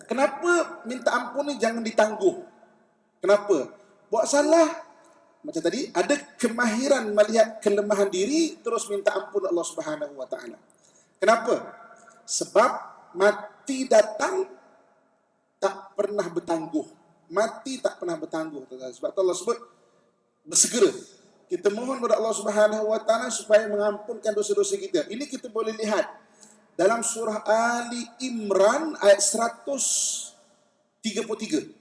Kenapa minta ampun ni jangan ditangguh? Kenapa? Buat salah, macam tadi, ada kemahiran melihat kelemahan diri, terus minta ampun Allah Subhanahu Wa Taala. Kenapa? Sebab mati datang tak pernah bertangguh. Mati tak pernah bertangguh. Sebab tu Allah sebut bersegera. Kita mohon kepada Allah Subhanahu Wa Taala supaya mengampunkan dosa-dosa kita. Ini kita boleh lihat dalam surah Ali Imran ayat 133.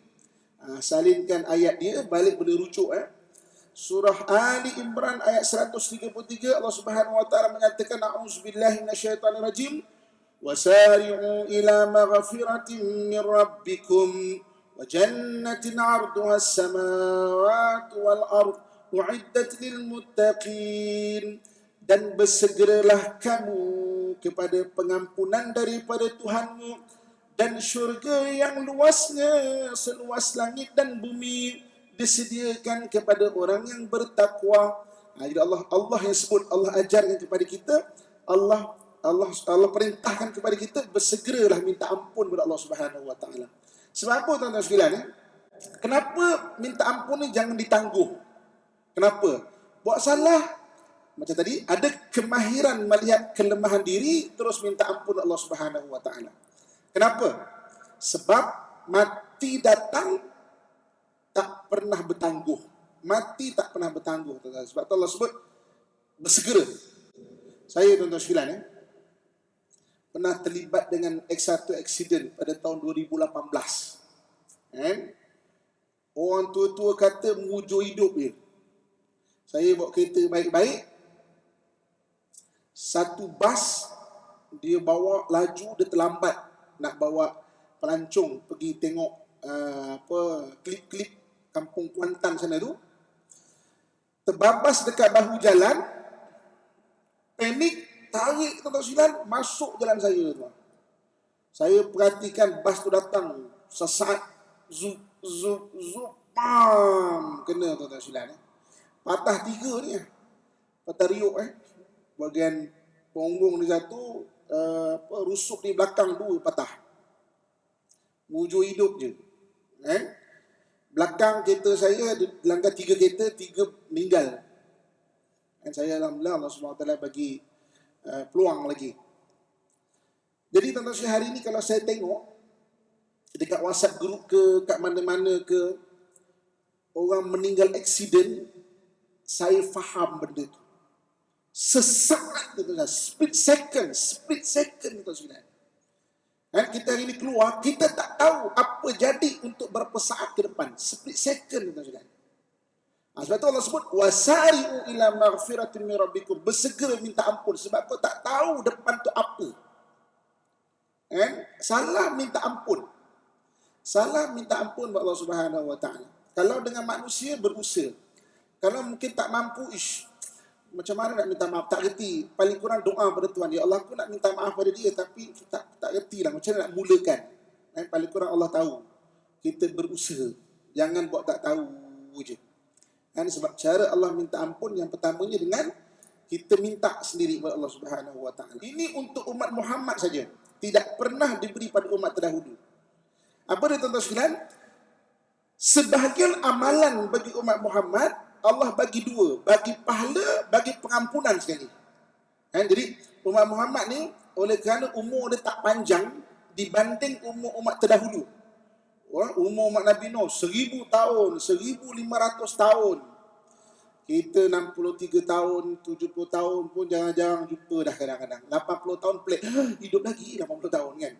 Salinkan ayat dia, balik boleh rujuk. Surah Ali Imran ayat 133, Allah Subhanahu Wa Taala menyatakan, a'udzubillahi minasyaitonir rajim, wasari'u ila maghfiratin min rabbikum wa jannatin 'arduha as-samawati wal ard u'iddat lil muttaqin. Dan bersegeralah kamu kepada pengampunan daripada Tuhanmu dan syurga yang luasnya seluas langit dan bumi disediakan kepada orang yang bertakwa. Jadi Allah yang sebut, Allah ajarkan kepada kita, Allah perintahkan kepada kita bersegeralah minta ampun kepada Allah Subhanahu Wa Taala. Sebab apa tuan-tuan sekalian? Kenapa minta ampun ni jangan ditangguh? Kenapa? Buat salah, macam tadi, ada kemahiran melihat kelemahan diri, terus minta ampun Allah Subhanahu Wa Taala. Kenapa? Sebab mati datang tak pernah bertangguh. Mati tak pernah bertangguh. Sebab tu Allah sebut bersegera. Saya tuan-tuan sekalian pernah terlibat dengan satu aksiden pada tahun 2018. Orang tua-tua kata mengujur hidup dia. Saya bawa kereta baik-baik. Satu bas dia bawa laju, dia terlambat nak bawa pelancong pergi tengok klip-klip Kampung Kuantan sana tu. Terbabas dekat bahu jalan, panik, tarik tuan-tuan, masuk jalan saya tu. Saya perhatikan bas tu datang sesaat, zup, pam, kena tuan-tuan. Patah 3 ni, patah riuk bahagian punggung dia jatuh, rusuk di belakang 2 patah. Wujud hidup je. Belakang kereta saya, langgar 3 kereta, 3 meninggal. Dan saya alhamdulillah Allah SWT bagi peluang lagi. Jadi tuan-tuan hari ini kalau saya tengok dekat WhatsApp group ke, kat mana-mana ke, orang meninggal aksiden, saya faham benda tu. Sesaat tuan-tuan, split second tuan-tuan. Kita hari ini keluar, kita tak tahu apa jadi untuk berapa saat ke depan. Split second tuan-tuan. Sebab tu Allah sebut wasari'u ila maghfiratin min rabbikum, bersegera minta ampun sebab kau tak tahu depan tu apa. Salah minta ampun. Salah minta ampun kepada Allah Subhanahu Wa Taala. Kalau dengan manusia berusaha. Kalau mungkin tak mampu, macam mana nak minta maaf? Tak reti. Paling kurang doa pada Tuhan. Ya Allah, aku nak minta maaf pada dia, tapi tak reti lah. Macam mana nak mulakan? Paling kurang Allah tahu. Kita berusaha. Jangan buat tak tahu je. Sebab cara Allah minta ampun yang pertamanya dengan kita minta sendiri kepada Allah Subhanahu Wa Taala. Ini untuk umat Muhammad saja. Tidak pernah diberi pada umat terdahulu. Apa dia tuan-tuan sekalian? Sebahagian amalan bagi umat Muhammad, Allah bagi 2, bagi pahala, bagi pengampunan sekali. Jadi umat Muhammad ni, oleh kerana umur dia tak panjang dibanding umur umat terdahulu. Umur umat Nabi Nuh 1000 tahun, 1500 tahun. Kita 63 tahun, 70 tahun pun jarang-jarang jumpa dah kadang-kadang. 80 tahun pelik, hidup lagi 80 tahun kan.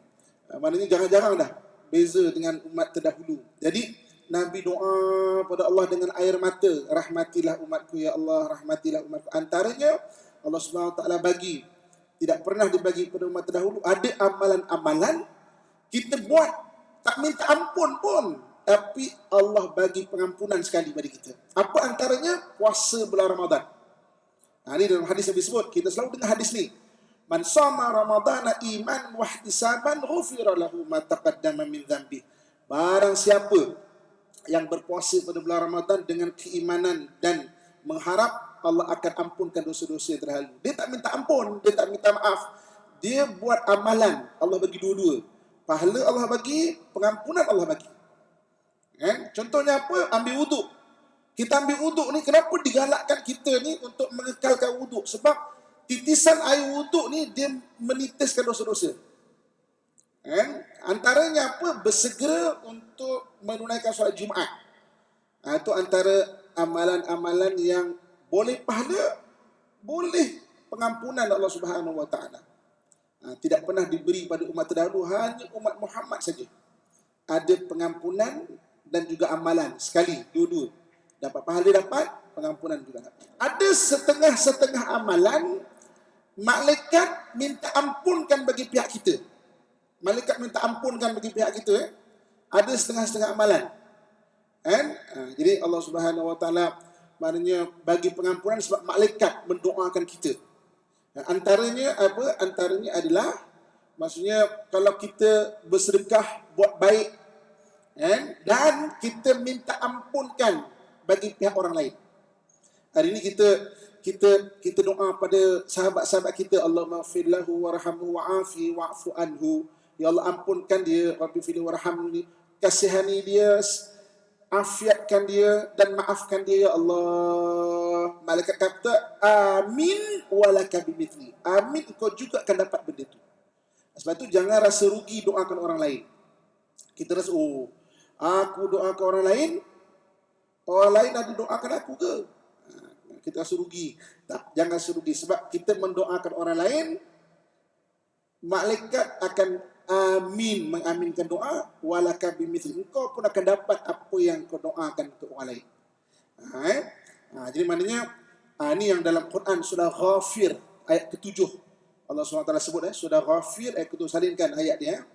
Maknanya jarang-jarang dah beza dengan umat terdahulu. Jadi Nabi doa pada Allah dengan air mata, rahmatilah umatku ya Allah, rahmatilah umatku. Antaranya Allah SWT bagi, tidak pernah dibagi pada umat terdahulu, ada amalan-amalan kita buat tak minta ampun pun, tapi Allah bagi pengampunan sekali pada kita. Apa antaranya? Puasa bulan Ramadan. Ini dalam hadis yang disebut, kita selalu dengar hadis ni, man shoma ramadana iman wa ihtisaban ghufira lahu ma taqaddama min dhanbi. Barang siapa yang berpuasa pada bulan Ramadan dengan keimanan dan mengharap, Allah akan ampunkan dosa-dosa yang terlalu. Dia tak minta ampun, dia tak minta maaf. Dia buat amalan, Allah bagi 2-2. Pahala Allah bagi, pengampunan Allah bagi. Kan? Contohnya apa? Ambil wuduk. Kita ambil wuduk ni, kenapa digalakkan kita ni untuk mengekalkan wuduk? Sebab titisan air wuduk ni dia menitiskan dosa-dosa. Kan? Antaranya apa? Bersegera untuk menunaikan solat Jumaat. Itu antara amalan-amalan yang boleh pahala, boleh pengampunan Allah Subhanahu Wa Taala. Tidak pernah diberi pada umat terdahulu, hanya umat Muhammad saja ada pengampunan dan juga amalan sekali, dua-dua. Dapat pahala, dapat pengampunan juga dapat. Ada setengah-setengah amalan malaikat minta ampunkan bagi pihak kita. Malaikat minta ampunkan bagi pihak kita. Ada setengah-setengah amalan. Kan? Jadi Allah Subhanahu Wa Taala maknanya bagi pengampunan sebab malaikat mendoakan kita. Antaranya apa? Antaranya adalah maksudnya kalau kita bersedekah buat baik, kan? Dan kita minta ampunkan bagi pihak orang lain. Hari ini kita doa pada sahabat-sahabat kita, Allahumma ighfir lahu warhamhu wa'afi wa'fu anhu. Ya Allah, ampunkan dia, Rabbi fil warhamni, kasihani dia, afiatkan dia dan maafkan dia ya Allah. Malaikat kata amin walaka bimithli. Amin, engkau juga akan dapat benda itu. Sebab itu jangan rasa rugi doakan orang lain. Kita rasa aku doakan orang lain ada doakan aku ke? Kita rasa rugi. Tak, jangan rasa rugi. Sebab kita mendoakan orang lain, malaikat akan amin, mengaminkan doa, walaka bimithli. Engkau pun akan dapat apa yang kau doakan untuk orang lain. Jadi maknanya ini yang dalam Quran surah Ghafir ayat ke-7. Allah SWT sebut surah Ghafir ayat ke-7, salinkan ayat dia.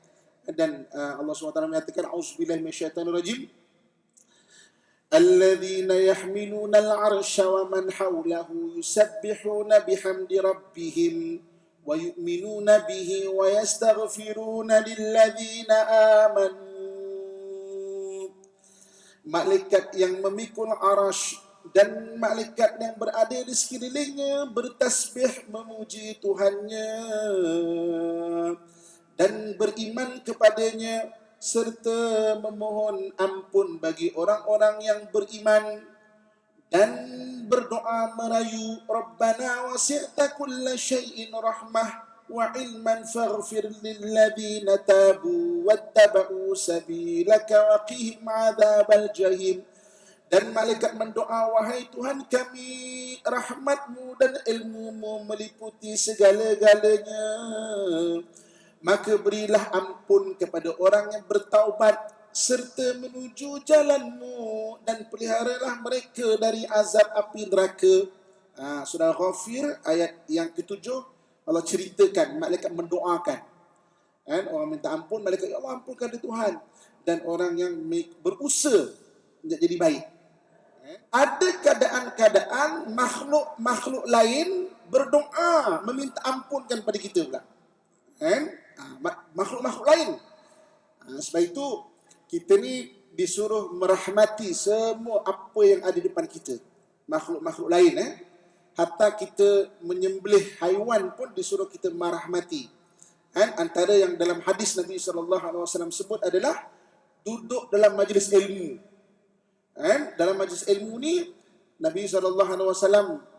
Dan Allah SWT menyatakan auzubillahi minasyaitonirrajim. الذين يحملون العرش ومن حوله يسبحون بحمد ربهم ويؤمنون به ويستغفرون للذين آمنوا. Malaikat yang memikul arasy dan malaikat yang berada di sekelilingnya bertasbih memuji Tuhannya dan beriman kepadanya serta memohon ampun bagi orang-orang yang beriman dan berdoa merayu Rabbana wasi'ta kulla syai'in rahmah wa ilman faghfir lilladzina tabu wattaba'u sabilaka wa qihim adzabal jahim. Dan malaikat mendoa, wahai Tuhan kami, rahmatmu dan ilmumu meliputi segala-galanya, maka berilah ampun kepada orang yang bertaubat serta menuju jalanmu dan peliharalah mereka dari azab api neraka. Surah Ghafir ayat yang ke-7, Allah ceritakan malaikat mendoakan. Orang minta ampun, malaikat, ya Allah ampunkan dia Tuhan. Dan orang yang berusaha untuk jadi baik. Ada keadaan-keadaan makhluk-makhluk lain berdoa meminta ampunkan pada kita pula. Makhluk-makhluk lain. Sebab itu kita ni disuruh merahmati semua apa yang ada di depan kita. Makhluk-makhluk lain. Hatta kita menyembelih haiwan pun disuruh kita merahmati. Antara yang dalam hadis Nabi SAW sebut adalah duduk dalam majlis ilmu. Dalam majlis ilmu ni Nabi SAW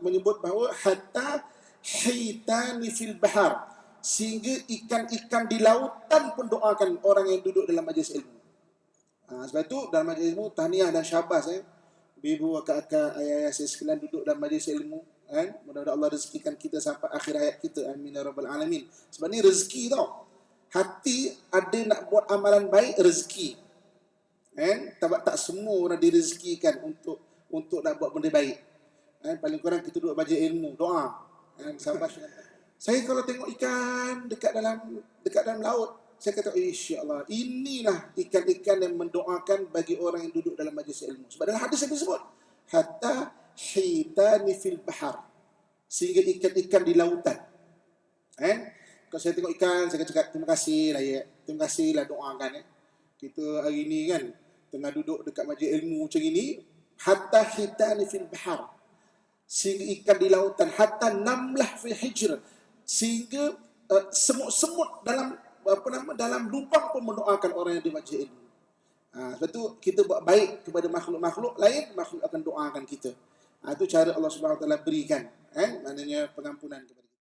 menyebut bahawa hatta hitani fil bahar, sehingga ikan-ikan di lautan pun doakan orang yang duduk dalam majlis ilmu. Sebab itu dalam majlis ilmu tahniah dan syabas ibu, kakak, ayah-ayah saya sekalian duduk dalam majlis ilmu. Mudah-mudahan Allah rezekikan kita sampai akhir hayat kita. Amin ya rabbal alamin. Sebab ni rezeki tau. Hati ada nak buat amalan baik, rezeki. Tak semua orang direzekikan untuk nak buat benda baik. Paling kurang kita duduk baca ilmu, doa. Sabar. Saya kalau tengok ikan dekat dalam laut, saya kata insya-Allah inilah ikan-ikan yang mendoakan bagi orang yang duduk dalam majlis ilmu. Sebab dalam hadis yang disebut hatta hitani fil bahar, sehingga ikan-ikan di lautan. Kalau saya tengok ikan, saya cakap terima kasih lah ya. Terima kasih lah doakan Kita hari ni kan tengah duduk dekat majlis ilmu macam ini, hatta hitani fil bahar, sehingga ikan di lautan, hatta namlah fi hijr, sehingga semut-semut dalam lubang pun mendoakan orang yang di majlis ilmu. Sebab tu kita buat baik kepada makhluk-makhluk lain, makhluk akan doakan kita. Itu cara Allah Subhanahu Wa Taala berikan, maknanya pengampunan kepada